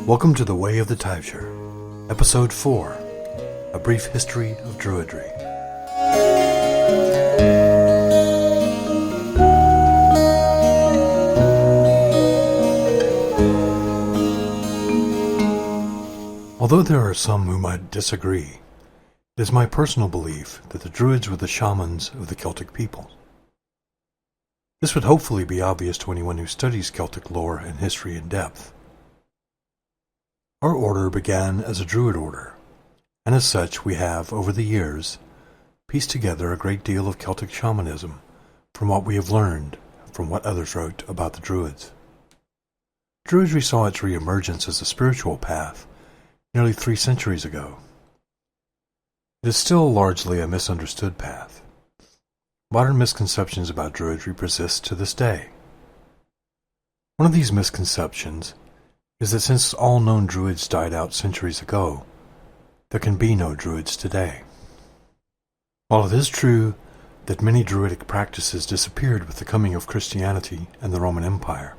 Welcome to The Way of the Taibhsear, Episode 4, A Brief History of Druidry. Although there are some who might disagree, it is my personal belief that the Druids were the shamans of the Celtic people. This would hopefully be obvious to anyone who studies Celtic lore and history in depth. Our order began as a Druid order, and as such we have, over the years, pieced together a great deal of Celtic shamanism from what we have learned from what others wrote about the Druids. Druidry saw its re-emergence as a spiritual path nearly 3 centuries ago. It is still largely a misunderstood path. Modern misconceptions about Druidry persist to this day. One of these misconceptions is that since all known Druids died out centuries ago, there can be no Druids today. While it is true that many Druidic practices disappeared with the coming of Christianity and the Roman Empire,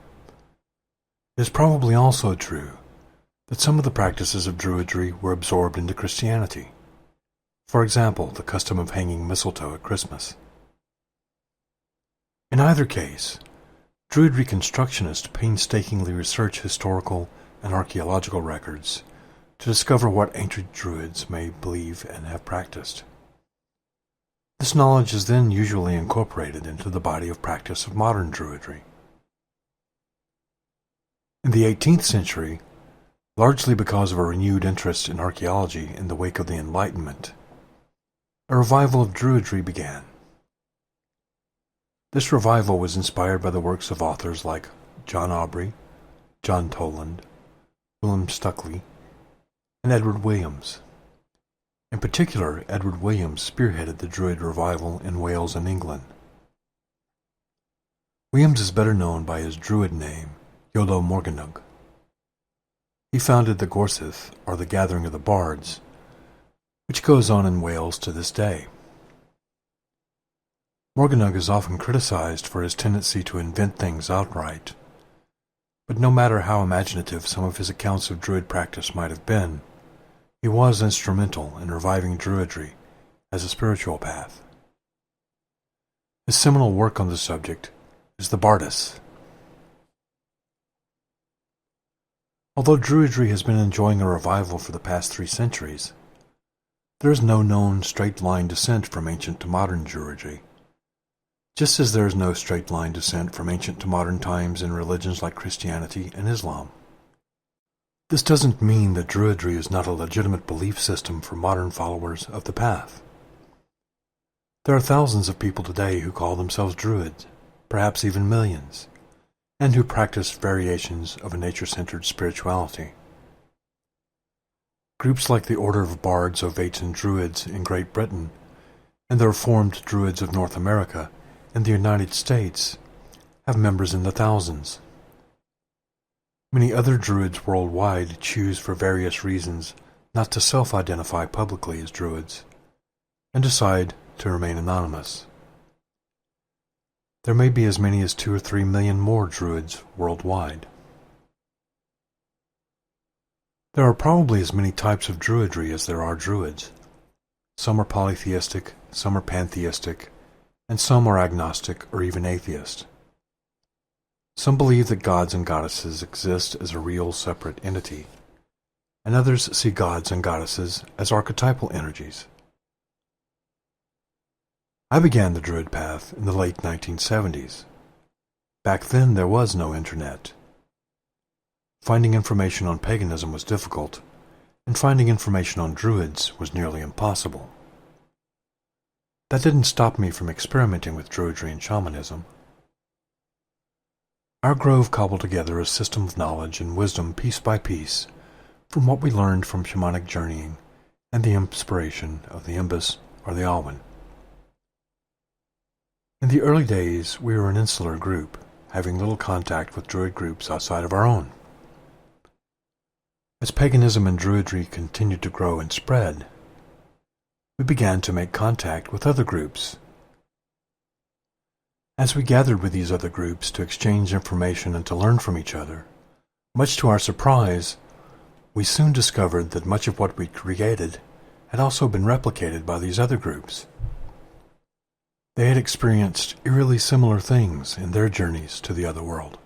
it is probably also true that some of the practices of Druidry were absorbed into Christianity. For example, the custom of hanging mistletoe at Christmas. In either case, Druid reconstructionists painstakingly research historical and archaeological records to discover what ancient Druids may believe and have practiced. This knowledge is then usually incorporated into the body of practice of modern Druidry. In the 18th century, largely because of a renewed interest in archaeology in the wake of the Enlightenment, a revival of Druidry began. This revival was inspired by the works of authors like John Aubrey, John Toland, William Stukeley, and Edward Williams. In particular, Edward Williams spearheaded the Druid revival in Wales and England. Williams is better known by his Druid name, Iolo Morganwg. He founded the Gorsedd, or the Gathering of the Bards, which goes on in Wales to this day. Morganwg is often criticized for his tendency to invent things outright, but no matter how imaginative some of his accounts of Druid practice might have been, he was instrumental in reviving Druidry as a spiritual path. His seminal work on the subject is the Bardus. Although Druidry has been enjoying a revival for the past 3 centuries, there is no known straight-line descent from ancient to modern Druidry, just as there is no straight-line descent from ancient to modern times in religions like Christianity and Islam. This doesn't mean that Druidry is not a legitimate belief system for modern followers of the path. There are thousands of people today who call themselves Druids, perhaps even millions, and who practice variations of a nature-centered spirituality. Groups like the Order of Bards, Ovates, and Druids in Great Britain, and the Reformed Druids of North America and the United States have members in the thousands. Many other Druids worldwide choose for various reasons not to self-identify publicly as Druids, and decide to remain anonymous. There may be as many as 2 or 3 million more Druids worldwide. There are probably as many types of Druidry as there are Druids. Some are polytheistic, some are pantheistic, and some are agnostic or even atheist. Some believe that gods and goddesses exist as a real separate entity, and others see gods and goddesses as archetypal energies. I began the Druid path in the late 1970s. Back then there was no internet. Finding information on paganism was difficult, and finding information on Druids was nearly impossible. That didn't stop me from experimenting with Druidry and shamanism. Our grove cobbled together a system of knowledge and wisdom piece by piece from what we learned from shamanic journeying and the inspiration of the Imbus or the Alwyn. In the early days, we were an insular group, having little contact with Druid groups outside of our own. As paganism and Druidry continued to grow and spread, we began to make contact with other groups. As we gathered with these other groups to exchange information and to learn from each other, much to our surprise, we soon discovered that much of what we created had also been replicated by these other groups. They had experienced eerily similar things in their journeys to the other world.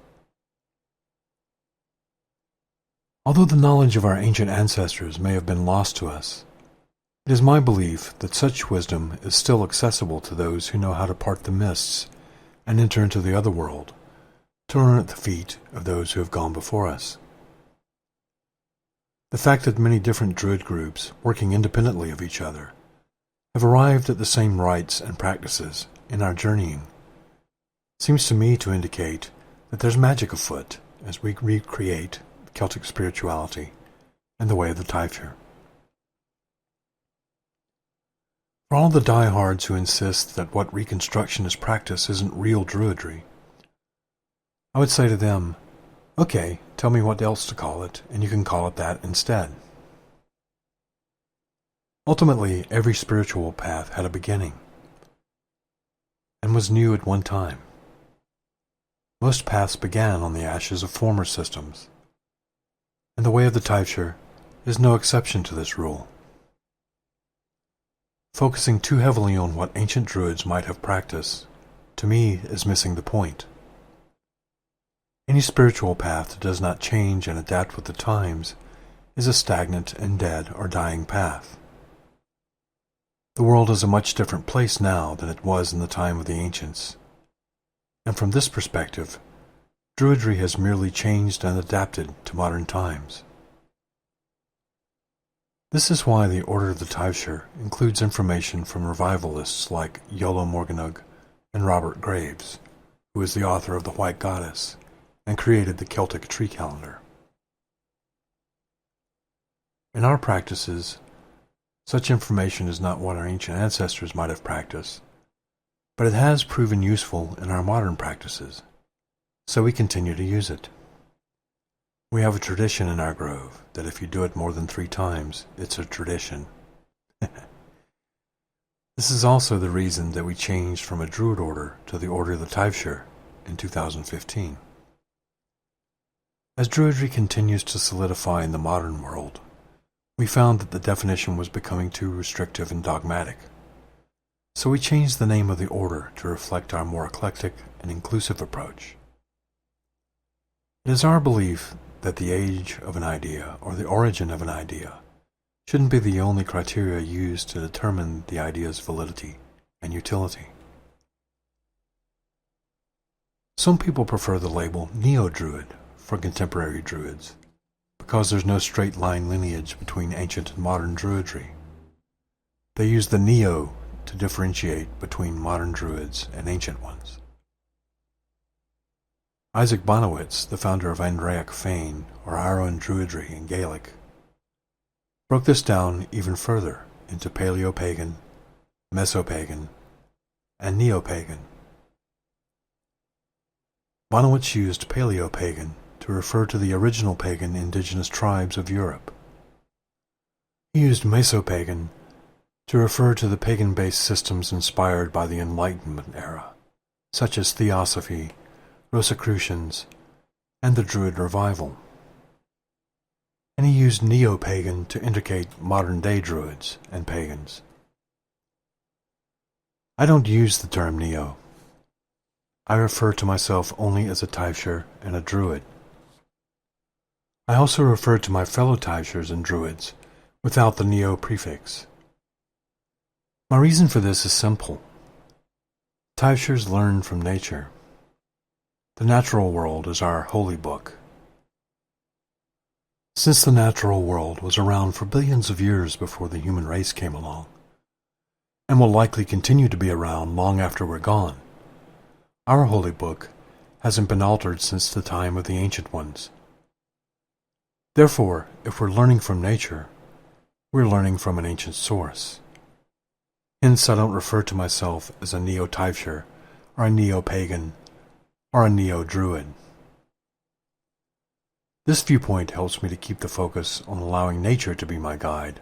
Although the knowledge of our ancient ancestors may have been lost to us, it is my belief that such wisdom is still accessible to those who know how to part the mists and enter into the other world, to learn at the feet of those who have gone before us. The fact that many different Druid groups, working independently of each other, have arrived at the same rites and practices in our journeying seems to me to indicate that there's magic afoot as we recreate Celtic spirituality and the way of the Taibhsear. For all the diehards who insist that what Reconstructionist practice isn't real Druidry, I would say to them, okay, tell me what else to call it, and you can call it that instead. Ultimately, every spiritual path had a beginning and was new at one time. Most paths began on the ashes of former systems, and the way of the Taibhsear is no exception to this rule. Focusing too heavily on what ancient Druids might have practiced, to me, is missing the point. Any spiritual path that does not change and adapt with the times is a stagnant and dead or dying path. The world is a much different place now than it was in the time of the ancients, and from this perspective, Druidry has merely changed and adapted to modern times. This is why the Order of the Taibhsear includes information from revivalists like Iolo Morganwg and Robert Graves, who is the author of The White Goddess and created the Celtic tree calendar. In our practices, such information is not what our ancient ancestors might have practiced, but it has proven useful in our modern practices, so we continue to use it. We have a tradition in our grove that if you do it more than 3 times, it's a tradition. This is also the reason that we changed from a Druid order to the Order of the Taibhsear in 2015. As Druidry continues to solidify in the modern world, we found that the definition was becoming too restrictive and dogmatic. So we changed the name of the order to reflect our more eclectic and inclusive approach. It is our belief that the age of an idea or the origin of an idea shouldn't be the only criteria used to determine the idea's validity and utility. Some people prefer the label Neo-Druid for contemporary Druids because there's no straight line lineage between ancient and modern Druidry. They use the Neo to differentiate between modern Druids and ancient ones. Isaac Bonowitz, the founder of Andraic Féin, or Aroan Druidry in Gaelic, broke this down even further into Paleo-Pagan, Meso-Pagan, and Neo-Pagan. Bonowitz used Paleo-Pagan to refer to the original pagan indigenous tribes of Europe. He used Meso-Pagan to refer to the pagan-based systems inspired by the Enlightenment era, such as Theosophy, Rosicrucians, and the Druid revival. And he used Neo-Pagan to indicate modern-day Druids and pagans. I don't use the term Neo. I refer to myself only as a Taibhsear and a Druid. I also refer to my fellow Taibhsears and Druids without the Neo prefix. My reason for this is simple. Taibhsears learn from nature. The natural world is our holy book. Since the natural world was around for billions of years before the human race came along, and will likely continue to be around long after we're gone, our holy book hasn't been altered since the time of the ancient ones. Therefore, if we're learning from nature, we're learning from an ancient source. Hence, I don't refer to myself as a Neo-Taibhsear or a Neo-Pagan or a Neo-Druid. This viewpoint helps me to keep the focus on allowing nature to be my guide,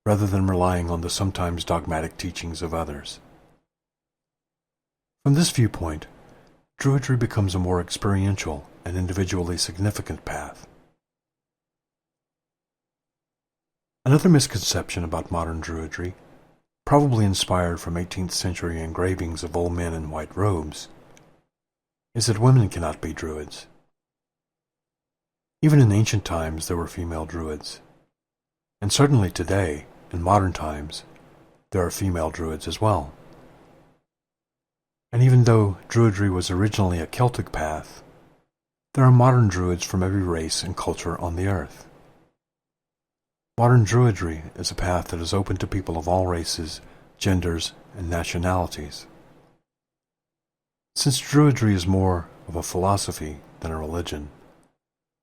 rather than relying on the sometimes dogmatic teachings of others. From this viewpoint, Druidry becomes a more experiential and individually significant path. Another misconception about modern Druidry, probably inspired from 18th century engravings of old men in white robes, is that women cannot be Druids. Even in ancient times there were female Druids, and certainly today, in modern times, there are female Druids as well. And even though Druidry was originally a Celtic path, there are modern Druids from every race and culture on the earth. Modern Druidry is a path that is open to people of all races, genders, and nationalities. Since Druidry is more of a philosophy than a religion,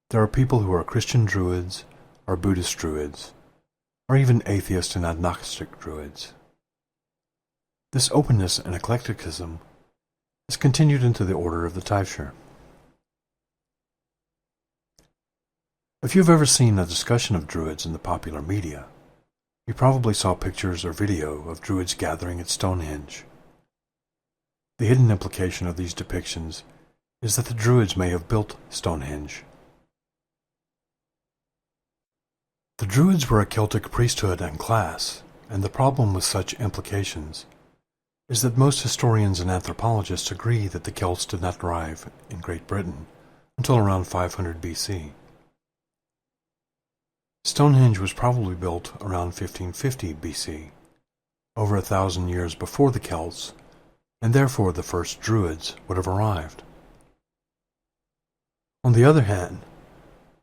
there are people who are Christian Druids, or Buddhist Druids, or even atheist and agnostic Druids. This openness and eclecticism has continued into the order of the Taibhsear. If you've ever seen a discussion of Druids in the popular media, you probably saw pictures or video of Druids gathering at Stonehenge. The hidden implication of these depictions is that the Druids may have built Stonehenge. The Druids were a Celtic priesthood and class, and the problem with such implications is that most historians and anthropologists agree that the Celts did not arrive in Great Britain until around 500 BC. Stonehenge was probably built around 1550 BC, over 1,000 years before the Celts, and therefore the first Druids would have arrived. On the other hand,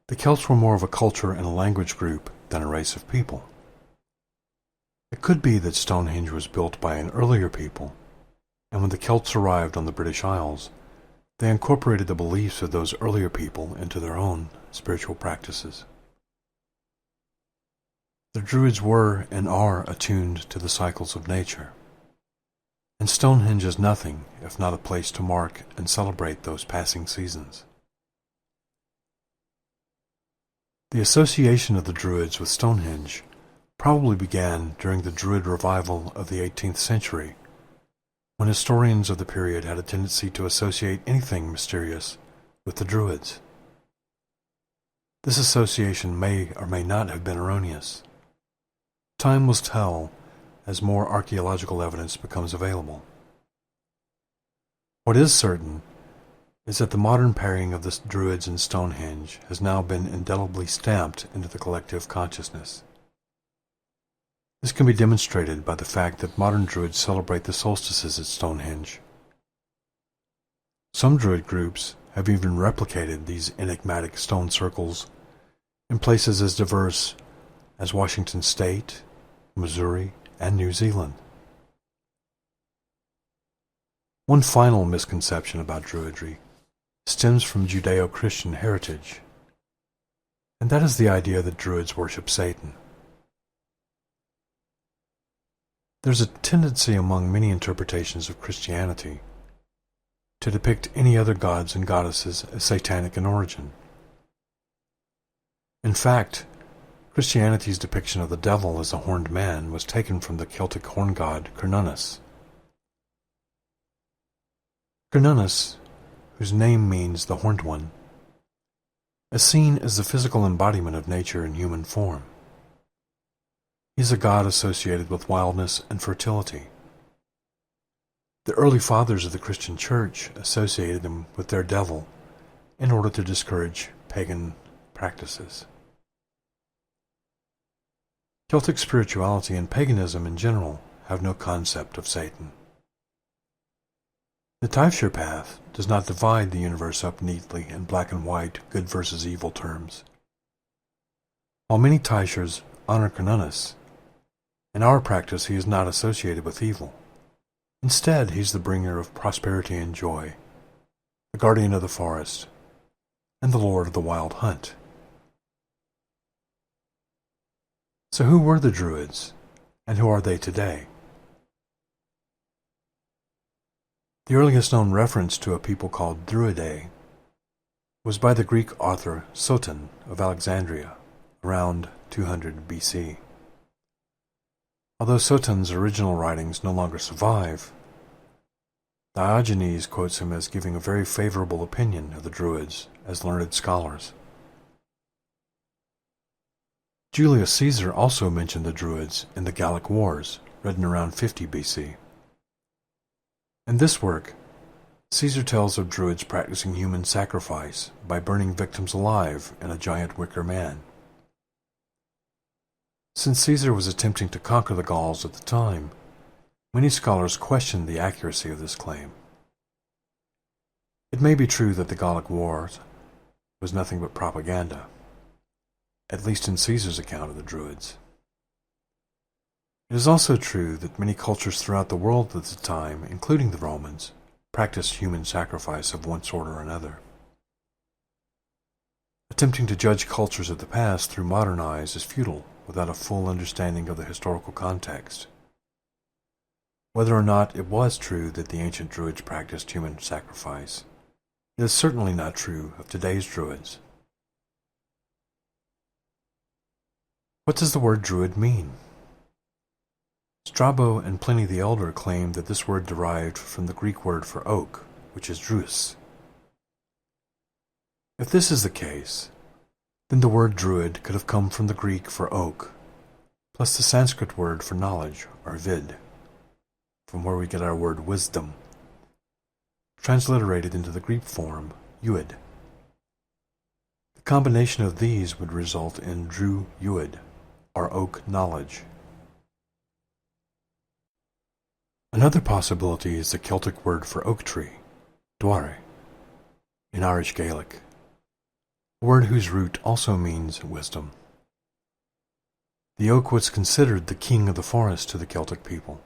the Celts were more of a culture and a language group than a race of people. It could be that Stonehenge was built by an earlier people, and when the Celts arrived on the British Isles, they incorporated the beliefs of those earlier people into their own spiritual practices. The Druids were and are attuned to the cycles of nature, and Stonehenge is nothing if not a place to mark and celebrate those passing seasons. The association of the Druids with Stonehenge probably began during the Druid revival of the 18th century, when historians of the period had a tendency to associate anything mysterious with the Druids. This association may or may not have been erroneous. Time will tell as more archaeological evidence becomes available. What is certain is that the modern pairing of the Druids and Stonehenge has now been indelibly stamped into the collective consciousness. This can be demonstrated by the fact that modern Druids celebrate the solstices at Stonehenge. Some Druid groups have even replicated these enigmatic stone circles in places as diverse as Washington State, Missouri, and New Zealand. One final misconception about Druidry stems from Judeo-Christian heritage, and that is the idea that Druids worship Satan. There's a tendency among many interpretations of Christianity to depict any other gods and goddesses as satanic in origin. In fact, Christianity's depiction of the devil as a horned man was taken from the Celtic horn god Cernunnos. Cernunnos, whose name means the horned one, is seen as the physical embodiment of nature in human form. He is a god associated with wildness and fertility. The early fathers of the Christian Church associated him with their devil in order to discourage pagan practices. Celtic spirituality and paganism in general have no concept of Satan. The Taibhsear path does not divide the universe up neatly in black and white, good versus evil terms. While many Taibhsears honor Cernunnos, in our practice he is not associated with evil. Instead, he is the bringer of prosperity and joy, the guardian of the forest, and the lord of the wild hunt. So who were the Druids, and who are they today? The earliest known reference to a people called Druidae was by the Greek author Soton of Alexandria, around 200 BC. Although Soton's original writings no longer survive, Diogenes quotes him as giving a very favorable opinion of the Druids as learned scholars. Julius Caesar also mentioned the Druids in the Gallic Wars, written around 50 BC. In this work, Caesar tells of Druids practicing human sacrifice by burning victims alive in a giant wicker man. Since Caesar was attempting to conquer the Gauls at the time, many scholars questioned the accuracy of this claim. It may be true that the Gallic Wars was nothing but propaganda, at least in Caesar's account of the Druids. It is also true that many cultures throughout the world at the time, including the Romans, practiced human sacrifice of one sort or another. Attempting to judge cultures of the past through modern eyes is futile without a full understanding of the historical context. Whether or not it was true that the ancient Druids practiced human sacrifice, it is certainly not true of today's Druids. What does the word Druid mean? Strabo and Pliny the Elder claim that this word derived from the Greek word for oak, which is druis. If this is the case, then the word Druid could have come from the Greek for oak, plus the Sanskrit word for knowledge, or vid, from where we get our word wisdom, transliterated into the Greek form uid. The combination of these would result in Dru uid, or oak knowledge. Another possibility is the Celtic word for oak tree, dware, in Irish Gaelic, a word whose root also means wisdom. The oak was considered the king of the forest to the Celtic people.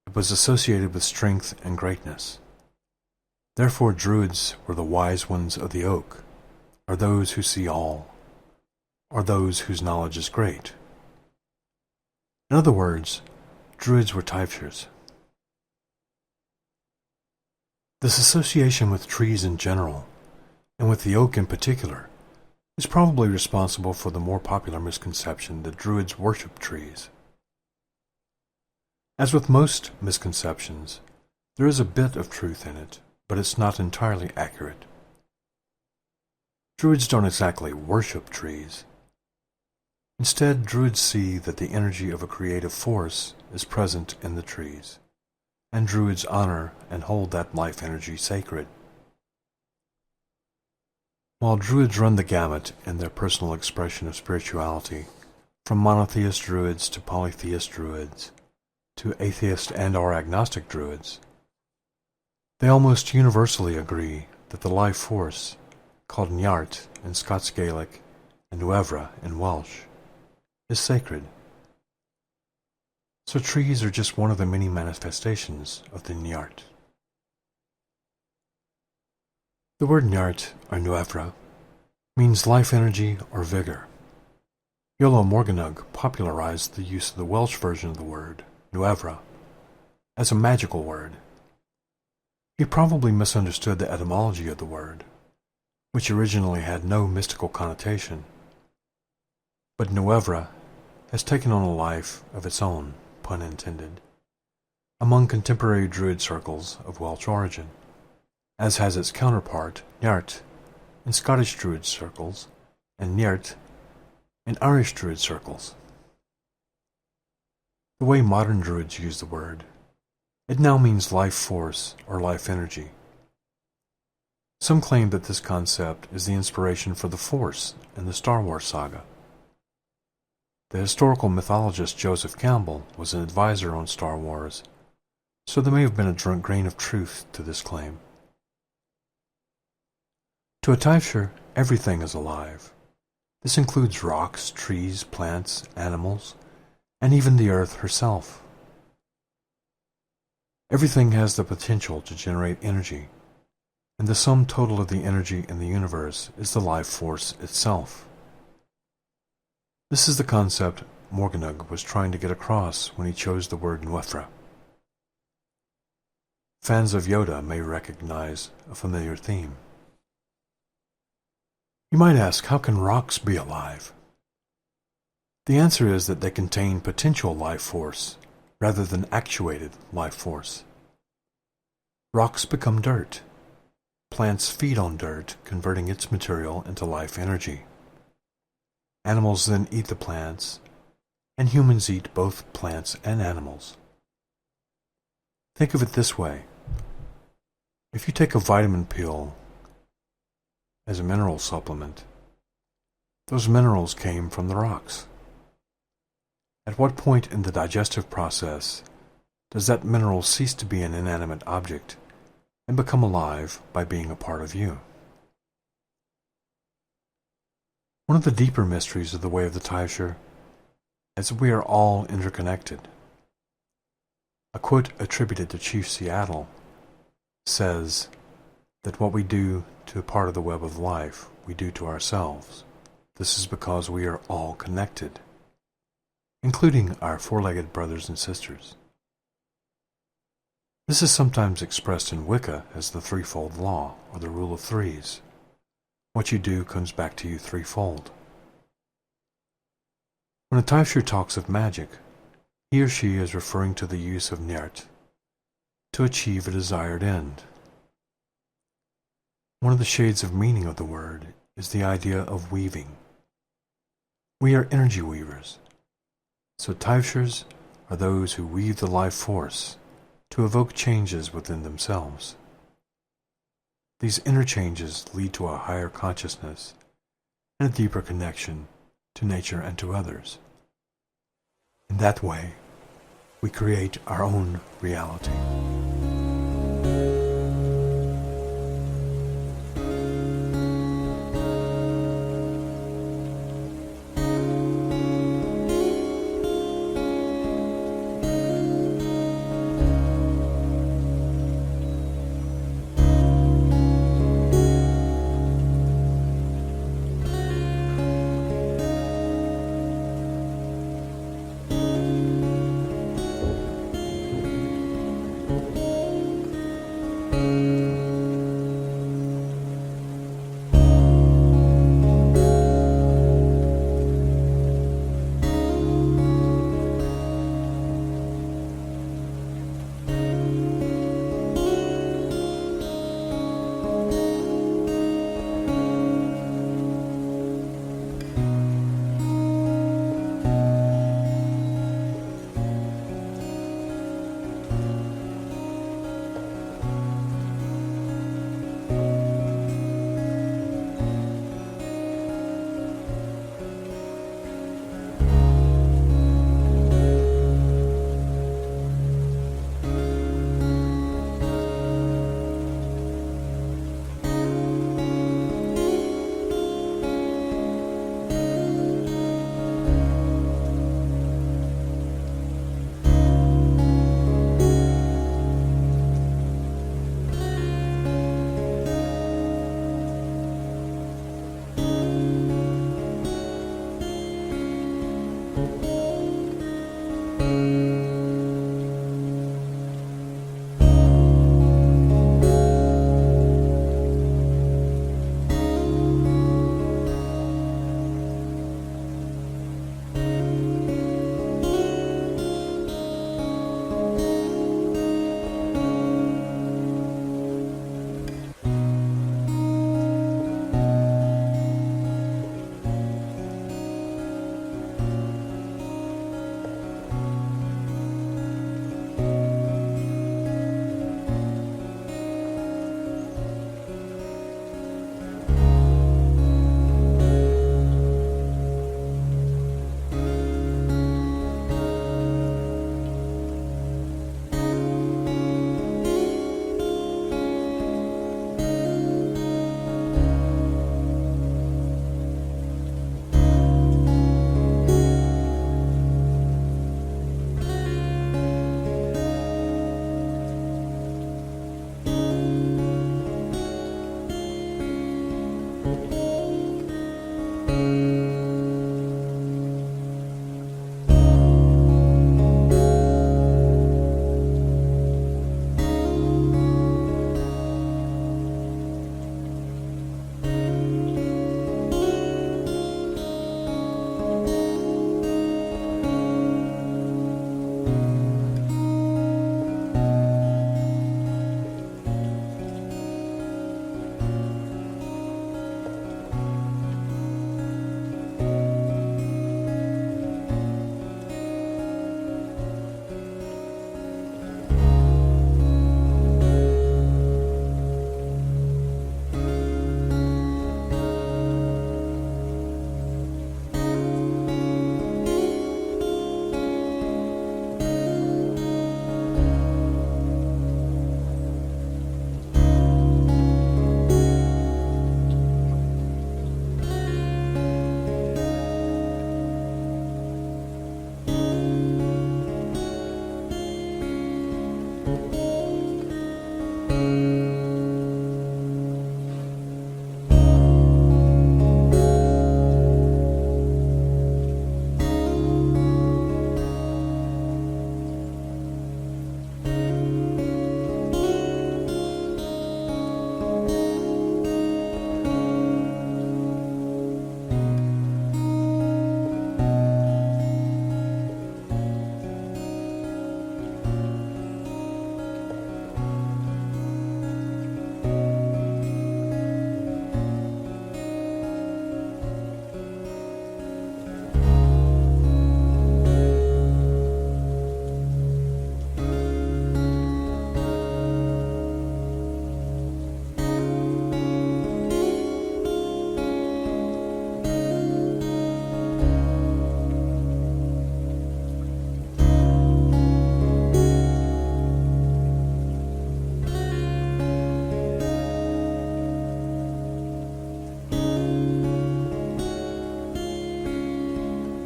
It was associated with strength and greatness. Therefore, Druids were the wise ones of the oak, or those who see all, or those whose knowledge is great. In other words, Druids were Taibhsears. This association with trees in general, and with the oak in particular, is probably responsible for the more popular misconception that Druids worship trees. As with most misconceptions, there is a bit of truth in it, but it's not entirely accurate. Druids don't exactly worship trees. Instead, Druids see that the energy of a creative force is present in the trees, and Druids honor and hold that life energy sacred. While Druids run the gamut in their personal expression of spirituality, from monotheist Druids to polytheist Druids, to atheist and/or agnostic Druids, they almost universally agree that the life force, called Niart in Scots Gaelic and Nuevra in Welsh, is sacred. So trees are just one of the many manifestations of the Niart. The word Niart, or Nuevra, means life energy or vigor. Iolo Morganwg popularized the use of the Welsh version of the word, Nuevra, as a magical word. He probably misunderstood the etymology of the word, which originally had no mystical connotation. But Nuevra has taken on a life of its own, pun intended, among contemporary Druid circles of Welsh origin, as has its counterpart, Niart, in Scottish Druid circles, and Niart in Irish Druid circles. The way modern Druids use the word, it now means life force or life energy. Some claim that this concept is the inspiration for the Force in the Star Wars saga. The historical mythologist Joseph Campbell was an advisor on Star Wars, so there may have been a grain of truth to this claim. To a Taibhsear, everything is alive. This includes rocks, trees, plants, animals, and even the earth herself. Everything has the potential to generate energy, and the sum total of the energy in the universe is the life force itself. This is the concept Morganwg was trying to get across when he chose the word Nuevra. Fans of Yoda may recognize a familiar theme. You might ask, how can rocks be alive? The answer is that they contain potential life force rather than actuated life force. Rocks become dirt. Plants feed on dirt, converting its material into life energy. Animals then eat the plants, and humans eat both plants and animals. Think of it this way. If you take a vitamin pill as a mineral supplement, those minerals came from the rocks. At what point in the digestive process does that mineral cease to be an inanimate object and become alive by being a part of you? One of the deeper mysteries of the way of the Taibhsear is that we are all interconnected. A quote attributed to Chief Seattle says that what we do to a part of the web of life, we do to ourselves. This is because we are all connected, including our four-legged brothers and sisters. This is sometimes expressed in Wicca as the threefold law, or the rule of threes. What you do comes back to you threefold. When a Taibhsear talks of magic, he or she is referring to the use of Njert to achieve a desired end. One of the shades of meaning of the word is the idea of weaving. We are energy weavers, so Taibhsears are those who weave the life force to evoke changes within themselves. These inner changes lead to a higher consciousness and a deeper connection to nature and to others. In that way, we create our own reality.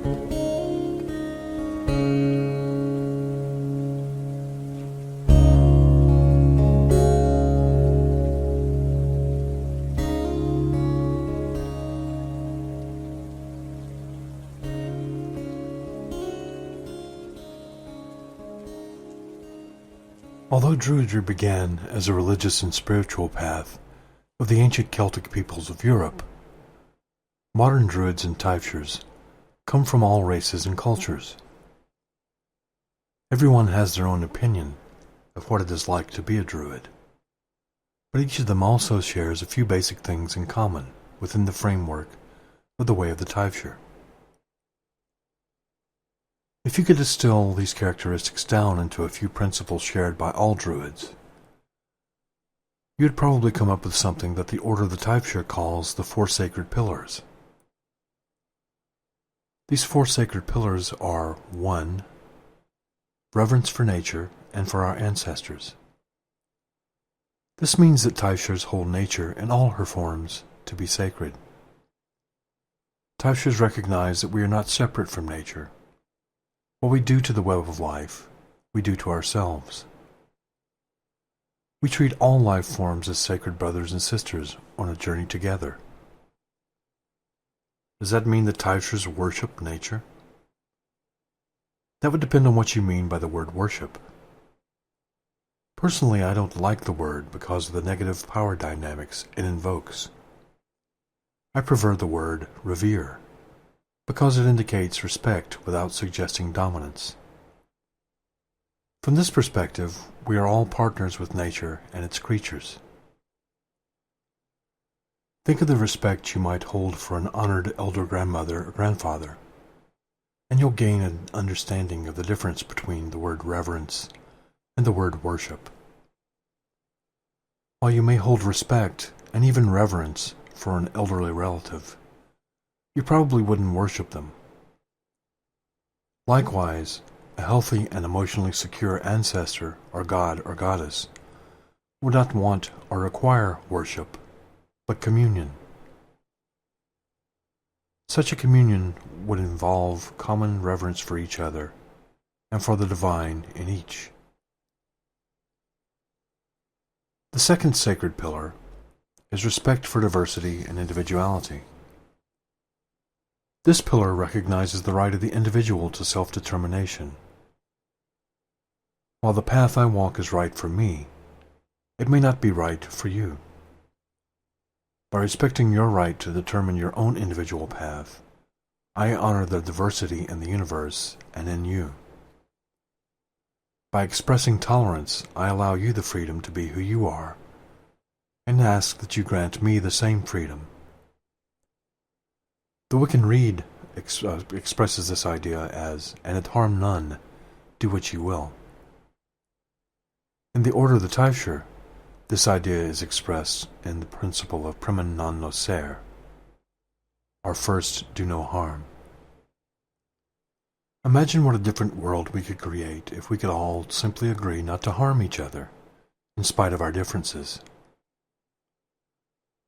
Although Druidry began as a religious and spiritual path of the ancient Celtic peoples of Europe, modern Druids and Taibhsears come from all races and cultures. Everyone has their own opinion of what it is like to be a Druid, but each of them also shares a few basic things in common within the framework of the way of the Taibhsear. If you could distill these characteristics down into a few principles shared by all Druids, you would probably come up with something that the Order of the Taibhsear calls the Four Sacred Pillars. These four sacred pillars are 1. Reverence for nature and for our ancestors. This means that Taibhsears hold nature in all her forms to be sacred. Taibhsears recognize that we are not separate from nature. What we do to the web of life, we do to ourselves. We treat all life forms as sacred brothers and sisters on a journey together. Does that mean that Taibhsears worship nature? That would depend on what you mean by the word worship. Personally, I don't like the word because of the negative power dynamics it invokes. I prefer the word revere, because it indicates respect without suggesting dominance. From this perspective, we are all partners with nature and its creatures. Think of the respect you might hold for an honored elder grandmother or grandfather, and you'll gain an understanding of the difference between the word reverence and the word worship. While you may hold respect and even reverence for an elderly relative, you probably wouldn't worship them. Likewise, a healthy and emotionally secure ancestor or god or goddess would not want or require worship, but communion. Such a communion would involve common reverence for each other and for the divine in each. The second sacred pillar is respect for diversity and individuality. This pillar recognizes the right of the individual to self-determination. While the path I walk is right for me, it may not be right for you. By respecting your right to determine your own individual path, I honor the diversity in the universe and in you. By expressing tolerance, I allow you the freedom to be who you are, and ask that you grant me the same freedom. The Wiccan Rede expresses this idea as, "And it harm none, do what you will." In the Order of the Taibhsear, this idea is expressed in the principle of prima non nocere, or first do no harm. Imagine what a different world we could create if we could all simply agree not to harm each other, in spite of our differences.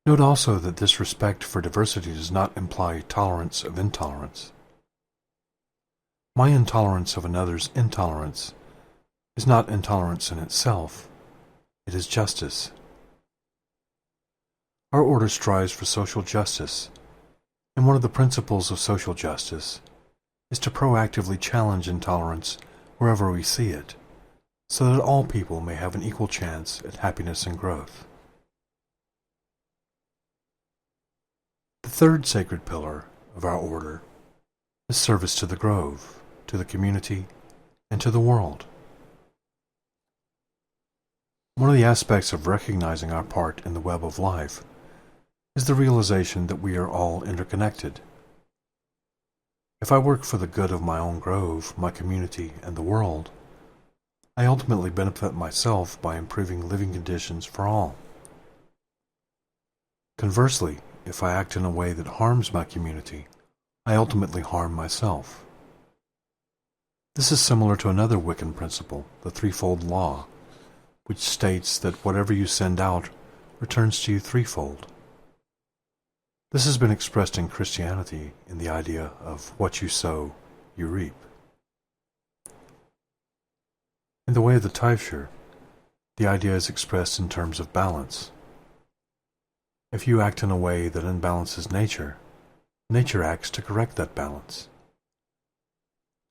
Note also that this respect for diversity does not imply tolerance of intolerance. My intolerance of another's intolerance is not intolerance in itself, it is justice. Our order strives for social justice, and one of the principles of social justice is to proactively challenge intolerance wherever we see it, so that all people may have an equal chance at happiness and growth. The third sacred pillar of our order is service to the grove, to the community, and to the world. One of the aspects of recognizing our part in the web of life is the realization that we are all interconnected. If I work for the good of my own grove, my community, and the world, I ultimately benefit myself by improving living conditions for all. Conversely, if I act in a way that harms my community, I ultimately harm myself. This is similar to another Wiccan principle, the threefold law, which states that whatever you send out returns to you threefold. This has been expressed in Christianity in the idea of what you sow, you reap. In the way of the Taibhsear, the idea is expressed in terms of balance. If you act in a way that unbalances nature, nature acts to correct that balance.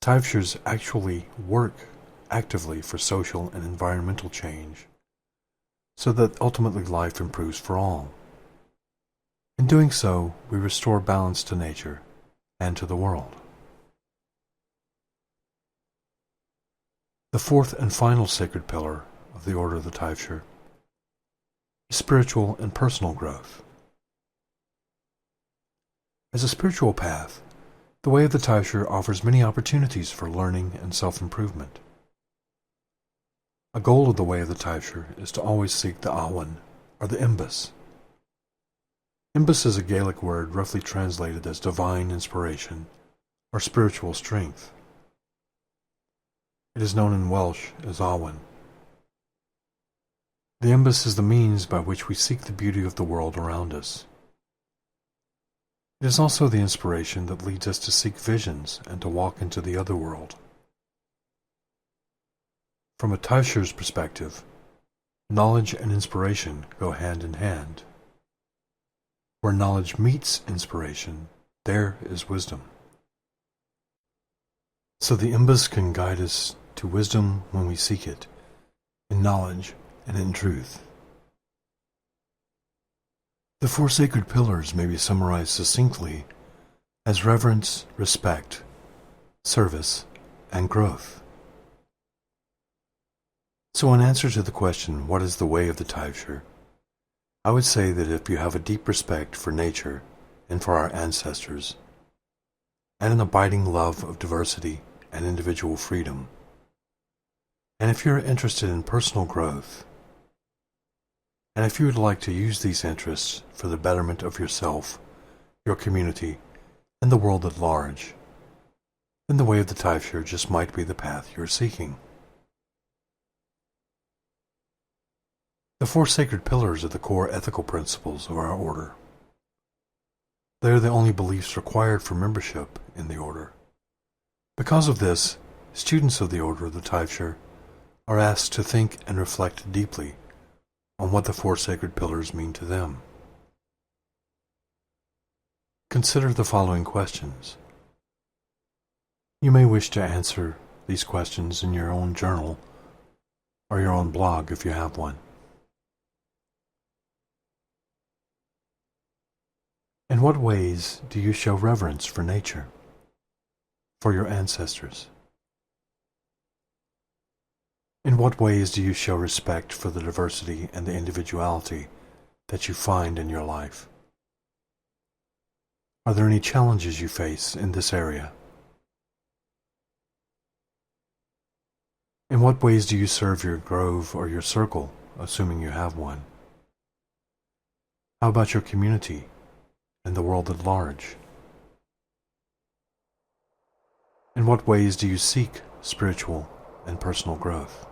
Taibhsears actually work actively for social and environmental change, so that ultimately life improves for all. In doing so, we restore balance to nature and to the world. The fourth and final sacred pillar of the Order of the Taibhsear is spiritual and personal growth. As a spiritual path, the way of the Taibhsear offers many opportunities for learning and self-improvement. A goal of the way of the Taibhsear is to always seek the awen, or the imbus. Imbus is a Gaelic word roughly translated as divine inspiration or spiritual strength. It is known in Welsh as awen. The imbus is the means by which we seek the beauty of the world around us. It is also the inspiration that leads us to seek visions and to walk into the other world. From a Taibhsear's perspective, knowledge and inspiration go hand in hand. Where knowledge meets inspiration, there is wisdom. So the imbus can guide us to wisdom when we seek it, in knowledge and in truth. The four sacred pillars may be summarized succinctly as reverence, respect, service, and growth. So in answer to the question, what is the way of the Taibhsear? I would say that if you have a deep respect for nature and for our ancestors, and an abiding love of diversity and individual freedom, and if you're interested in personal growth, and if you would like to use these interests for the betterment of yourself, your community, and the world at large, then the way of the Taibhsear just might be the path you're seeking. The four sacred pillars are the core ethical principles of our order. They are the only beliefs required for membership in the order. Because of this, students of the Order of the Taibhsear are asked to think and reflect deeply on what the four sacred pillars mean to them. Consider the following questions. You may wish to answer these questions in your own journal or your own blog if you have one. In what ways do you show reverence for nature, for your ancestors? In what ways do you show respect for the diversity and the individuality that you find in your life? Are there any challenges you face in this area? In what ways do you serve your grove or your circle, assuming you have one? How about your community and the world at large? In what ways do you seek spiritual and personal growth?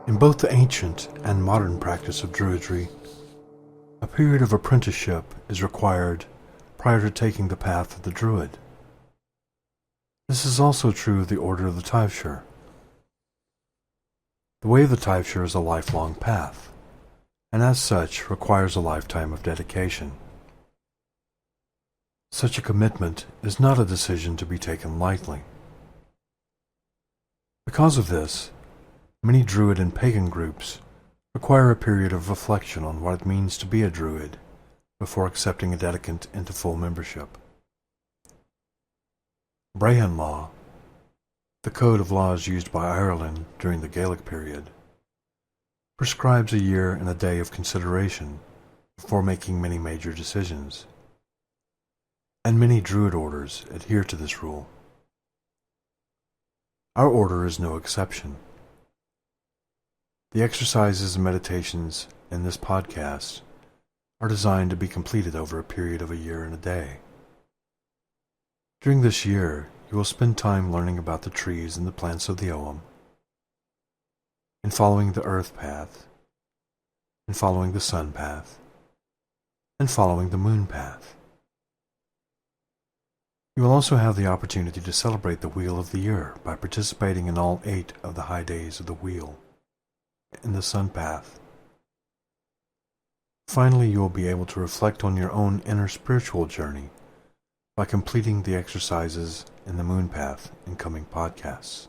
In both the ancient and modern practice of Druidry, a period of apprenticeship is required prior to taking the path of the Druid. This is also true of the Order of the Taibhsear. The way of the Taibhsear is a lifelong path, and as such requires a lifetime of dedication. Such a commitment is not a decision to be taken lightly. Because of this, many Druid and pagan groups require a period of reflection on what it means to be a Druid before accepting a dedicant into full membership. Brehon law, the code of laws used by Ireland during the Gaelic period, prescribes a year and a day of consideration before making many major decisions, and many Druid orders adhere to this rule. Our order is no exception. The exercises and meditations in this podcast are designed to be completed over a period of a year and a day. During this year, you will spend time learning about the trees and the plants of the Ogham, and following the earth path, and following the sun path, and following the moon path. You will also have the opportunity to celebrate the Wheel of the Year by participating in all 8 of the high days of the Wheel in the sun path. Finally, you will be able to reflect on your own inner spiritual journey by completing the exercises in the moon path in coming podcasts.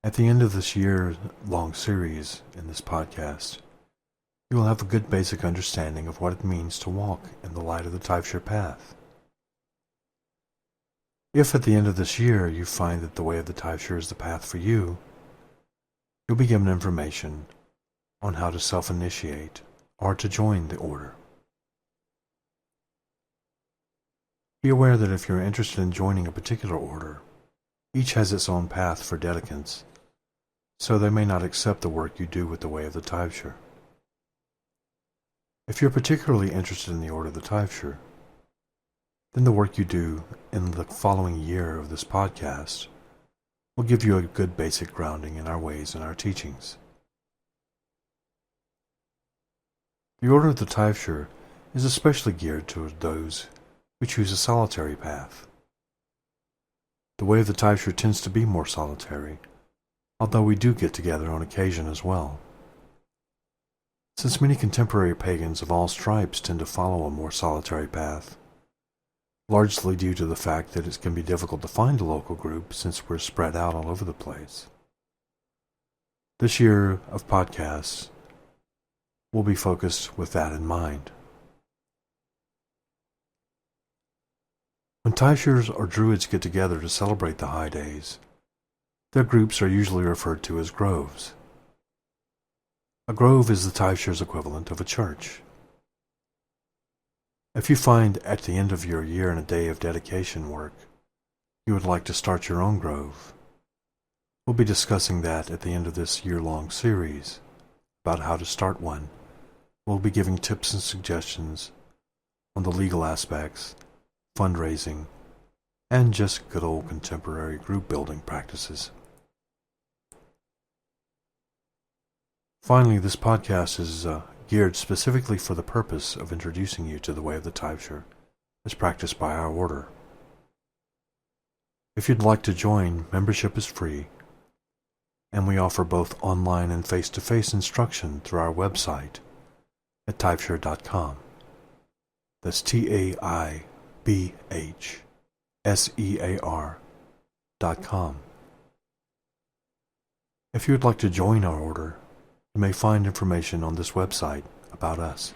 At the end of this year-long series in this podcast, you will have a good basic understanding of what it means to walk in the light of the Taibhsear path. If at the end of this year you find that the way of the Taibhsear is the path for you, you'll be given information on how to self-initiate are to join the order. Be aware that if you're interested in joining a particular order, each has its own path for dedicants, so they may not accept the work you do with the Way of the Taibhsear. If you're particularly interested in the Order of the Taibhsear, then the work you do in the following year of this podcast will give you a good basic grounding in our ways and our teachings. The Order of the Taibhsear is especially geared toward those who choose a solitary path. The Way of the Taibhsear tends to be more solitary, although we do get together on occasion as well. Since many contemporary pagans of all stripes tend to follow a more solitary path, largely due to the fact that it can be difficult to find a local group since we're spread out all over the place. This year of podcasts will be focused with that in mind. When Taibhsears or Druids get together to celebrate the high days, their groups are usually referred to as groves. A grove is the Taibhsear's equivalent of a church. If you find at the end of your year and a day of dedication work you would like to start your own grove, we'll be discussing that at the end of this year-long series about how to start one. We'll be giving tips and suggestions on the legal aspects, fundraising, and just good old contemporary group building practices. Finally, this podcast is geared specifically for the purpose of introducing you to the Way of the Taibhsear as practiced by our order. If you'd like to join, membership is free, and we offer both online and face-to-face instruction through our website at taibhsear.com. That's TAIBHSEAR.com. If you would like to join our order, you may find information on this website about us.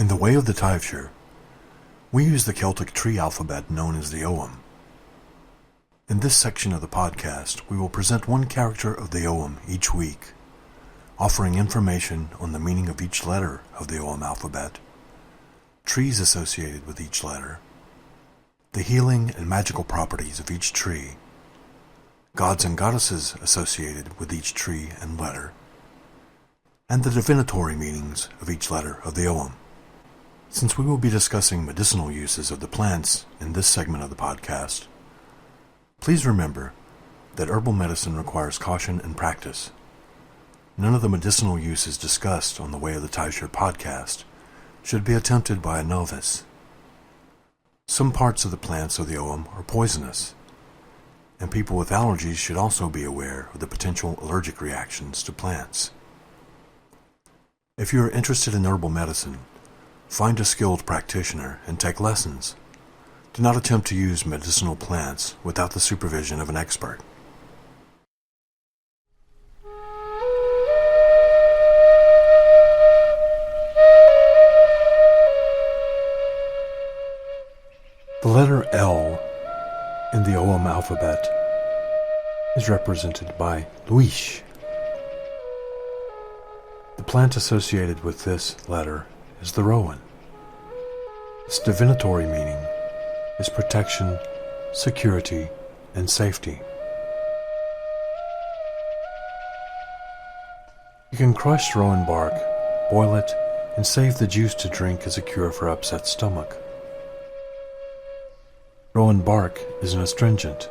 In the Way of the Taibhsear, we use the Celtic tree alphabet known as the Ogham. In this section of the podcast, we will present one character of the Ogham each week, offering information on the meaning of each letter of the Ogham alphabet, trees associated with each letter, the healing and magical properties of each tree, gods and goddesses associated with each tree and letter, and the divinatory meanings of each letter of the Ogham. Since we will be discussing medicinal uses of the plants in this segment of the podcast, please remember that herbal medicine requires caution and practice. None of the medicinal uses discussed on the Way of the Taibhsear podcast should be attempted by a novice. Some parts of the plants of the Ogham are poisonous, and people with allergies should also be aware of the potential allergic reactions to plants. If you are interested in herbal medicine, find a skilled practitioner and take lessons. Do not attempt to use medicinal plants without the supervision of an expert. The letter L in the Ogham alphabet is represented by Luish. The plant associated with this letter is the rowan. Its divinatory meaning is protection, security, and safety. You can crush rowan bark, boil it, and save the juice to drink as a cure for upset stomach. Rowan bark is an astringent,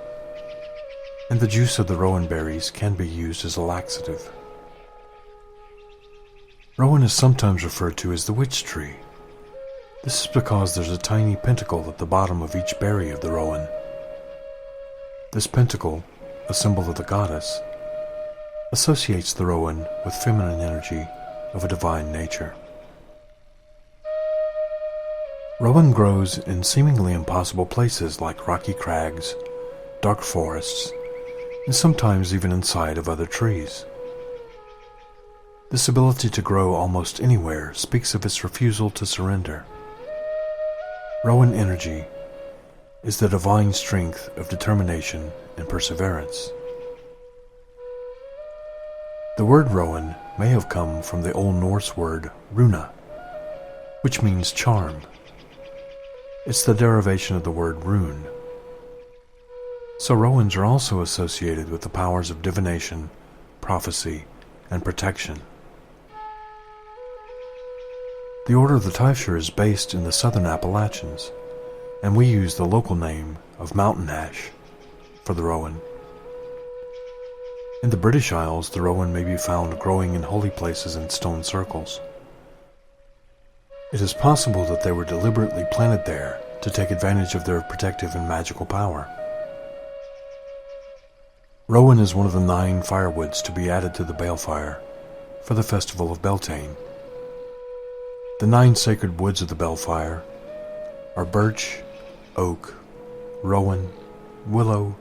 and the juice of the rowan berries can be used as a laxative. Rowan is sometimes referred to as the witch tree. This is because there's a tiny pentacle at the bottom of each berry of the rowan. This pentacle, a symbol of the goddess, associates the rowan with feminine energy of a divine nature. Rowan grows in seemingly impossible places like rocky crags, dark forests, and sometimes even inside of other trees. This ability to grow almost anywhere speaks of its refusal to surrender. Rowan energy is the divine strength of determination and perseverance. The word rowan may have come from the Old Norse word runa, which means charm. It's the derivation of the word rune. So rowans are also associated with the powers of divination, prophecy, and protection. The Order of the Taibhsear is based in the southern Appalachians, and we use the local name of mountain ash for the rowan. In the British Isles, the rowan may be found growing in holy places in stone circles. It is possible that they were deliberately planted there to take advantage of their protective and magical power. Rowan is one of the 9 firewoods to be added to the balefire for the festival of Beltane. The 9 sacred woods of the balefire are birch, oak, rowan, willow,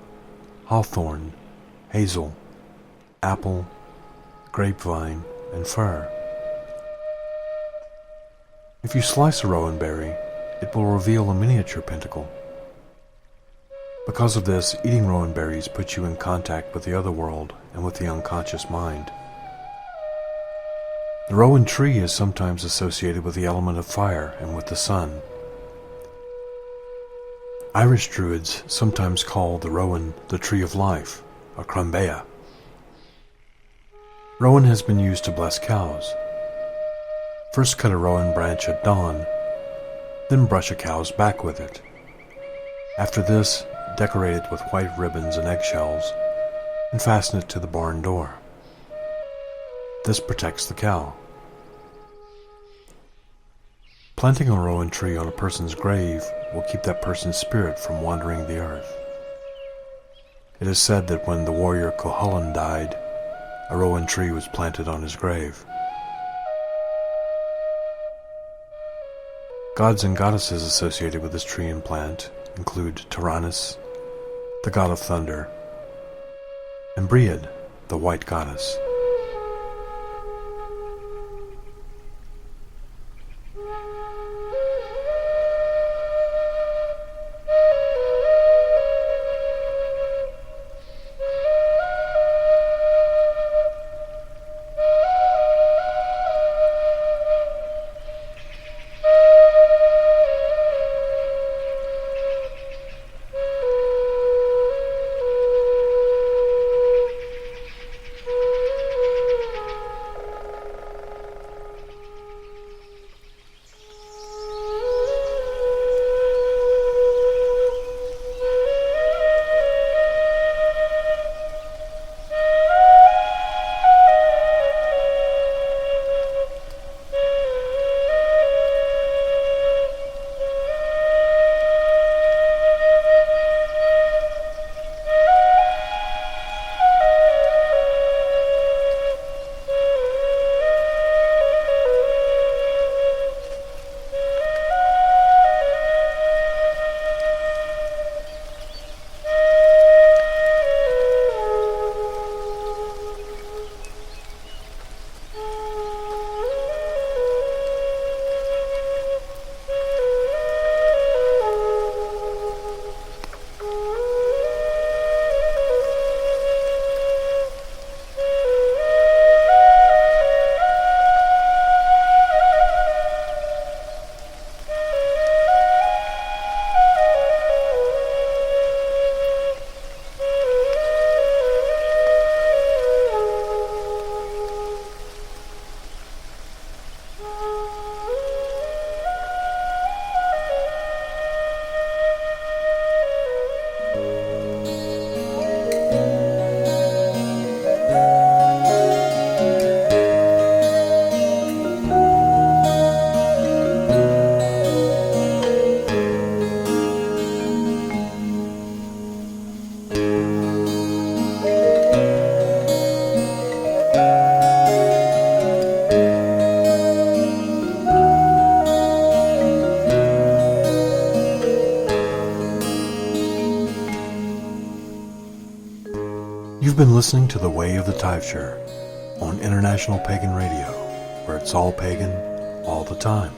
hawthorn, hazel, apple, grapevine, and fir. If you slice a rowan berry, it will reveal a miniature pentacle. Because of this, eating rowan berries puts you in contact with the other world and with the unconscious mind. The rowan tree is sometimes associated with the element of fire and with the sun. Irish Druids sometimes call the rowan the tree of life, or Crumbea. Rowan has been used to bless cows. First cut a rowan branch at dawn, then brush a cow's back with it. After this, decorate it with white ribbons and eggshells, and fasten it to the barn door. This protects the cow. Planting a rowan tree on a person's grave will keep that person's spirit from wandering the earth. It is said that when the warrior Cuchulainn died, a rowan tree was planted on his grave. Gods and goddesses associated with this tree and plant include Tyrannus, the god of thunder, and Briad, the white goddess. You've been listening to The Way of the Taibhsear on International Pagan Radio, where it's all pagan, all the time.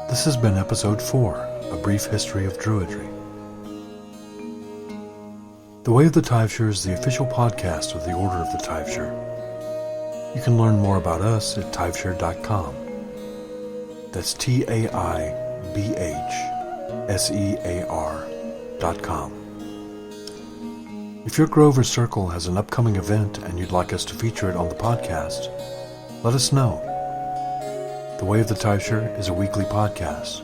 This has been Episode 4, A Brief History of Druidry. The Way of the Taibhsear is the official podcast of the Order of the Taibhsear. You can learn more about us at taibhsear.com. That's TAIBHSEAR.com. If your Grove or Circle has an upcoming event and you'd like us to feature it on the podcast, let us know. The Way of the Taibhsear is a weekly podcast.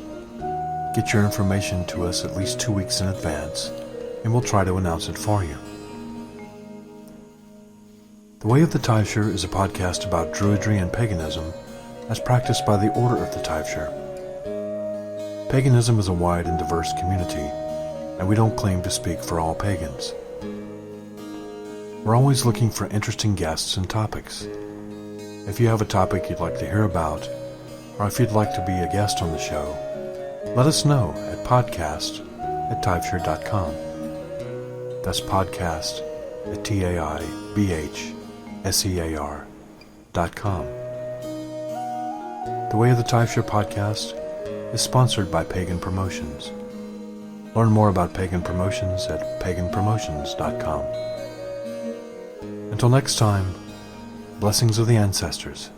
Get your information to us at least 2 weeks in advance, and we'll try to announce it for you. The Way of the Taibhsear is a podcast about Druidry and paganism as practiced by the Order of the Taibhsear. Paganism is a wide and diverse community, and we don't claim to speak for all pagans. We're always looking for interesting guests and topics. If you have a topic you'd like to hear about, or if you'd like to be a guest on the show, let us know at podcast@taibhsear.com. That's podcast at taibhsear.com. The Way of the Taibhsear podcast is sponsored by Pagan Promotions. Learn more about Pagan Promotions at paganpromotions.com. Until next time, blessings of the ancestors.